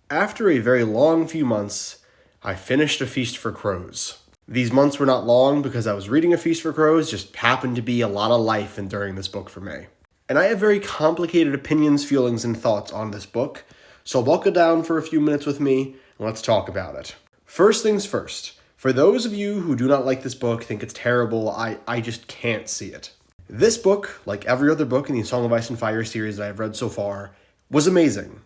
After a very long few months, I finished A Feast for Crows. These months were not long because I was reading A Feast for Crows, just happened to be a lot of life during this book for me. And I have very complicated opinions, feelings, and thoughts on this book, so buckle down for a few minutes with me, and let's talk about it. First things first, for those of you who do not like this book, think it's terrible, I just can't see it. This book, like every other book in the Song of Ice and Fire series that I've read so far, was amazing.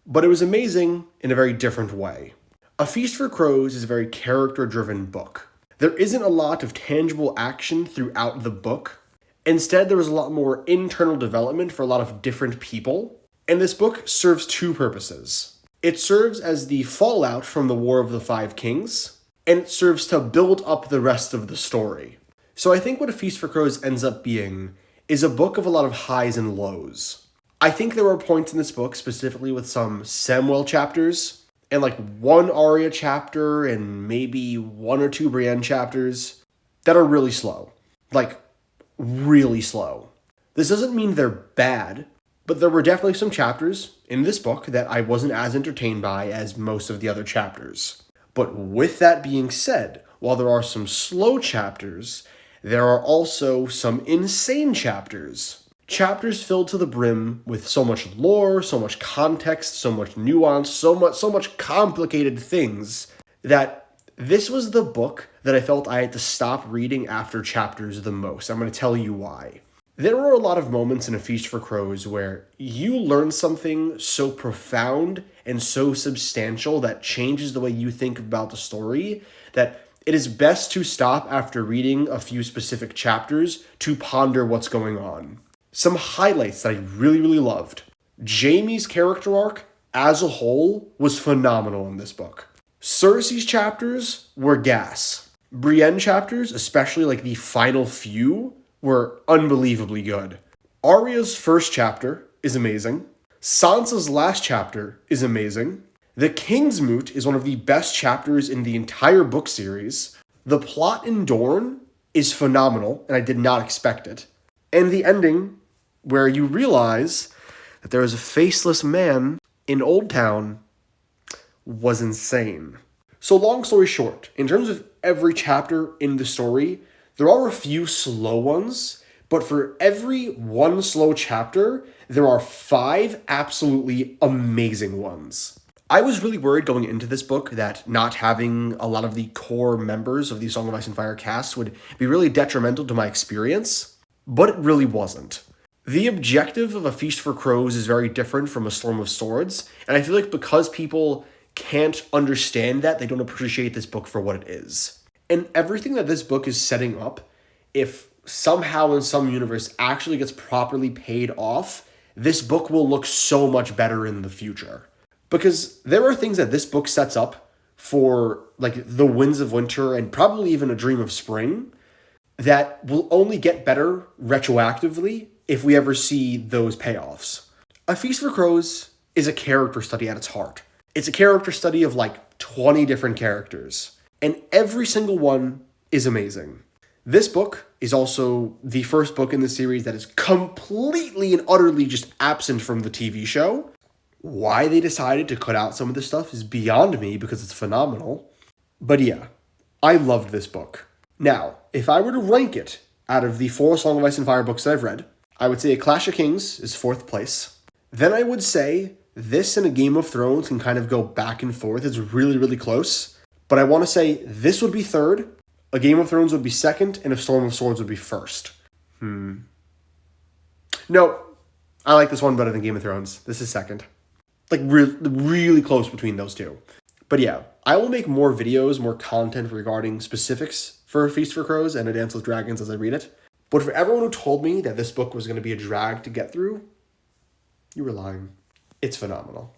But it was amazing in a very different way. A Feast for Crows is a very character-driven book. There isn't a lot of tangible action throughout the book. Instead, there was a lot more internal development for a lot of different people. And this book serves two purposes. It serves as the fallout from the War of the Five Kings, and it serves to build up the rest of the story. So I think what A Feast for Crows ends up being is a book of a lot of highs and lows. I think there are points in this book, specifically with some Samuel chapters, and like one Arya chapter and maybe one or two Brienne chapters, that are really slow. Like, really slow. This doesn't mean they're bad, but there were definitely some chapters in this book that I wasn't as entertained by as most of the other chapters. But with that being said, while there are some slow chapters, there are also some insane chapters. Chapters filled to the brim with so much lore, so much context, so much nuance, so much complicated things that this was the book that I felt I had to stop reading after chapters the most. I'm going to tell you why. There were a lot of moments in A Feast for Crows where you learn something so profound and so substantial that changes the way you think about the story that it is best to stop after reading a few specific chapters to ponder what's going on. Some highlights that I really, really loved. Jaime's character arc, as a whole, was phenomenal in this book. Cersei's chapters were gas. Brienne chapters, especially like the final few, were unbelievably good. Arya's first chapter is amazing. Sansa's last chapter is amazing. The King's Moot is one of the best chapters in the entire book series. The plot in Dorne is phenomenal, and I did not expect it. And the ending, where you realize that there is a faceless man in Old Town, was insane. So long story short, in terms of every chapter in the story, there are a few slow ones, but for every one slow chapter, there are 5 absolutely amazing ones. I was really worried going into this book that not having a lot of the core members of the Song of Ice and Fire cast would be really detrimental to my experience, but it really wasn't. The objective of A Feast for Crows is very different from A Storm of Swords, and I feel like because people can't understand that, they don't appreciate this book for what it is. And everything that this book is setting up, if somehow in some universe actually gets properly paid off, this book will look so much better in the future. Because there are things that this book sets up for, like, the Winds of Winter and probably even A Dream of Spring that will only get better retroactively if we ever see those payoffs. A Feast for Crows is a character study at its heart. It's a character study of like 20 different characters, and every single one is amazing. This book is also the first book in the series that is completely and utterly just absent from the TV show. Why they decided to cut out some of this stuff is beyond me because it's phenomenal. But yeah, I loved this book. Now, if I were to rank it out of the 4 Song of Ice and Fire books that I've read, I would say A Clash of Kings is 4th place. Then I would say this and A Game of Thrones can kind of go back and forth. It's really, really close. But I want to say this would be 3rd, A Game of Thrones would be 2nd, and A Storm of Swords would be 1st. No, I like this one better than Game of Thrones. This is 2nd. Like, really close between those two. But yeah, I will make more videos, more content regarding specifics for A Feast for Crows and A Dance with Dragons as I read it. But for everyone who told me that this book was going to be a drag to get through, you were lying. It's phenomenal.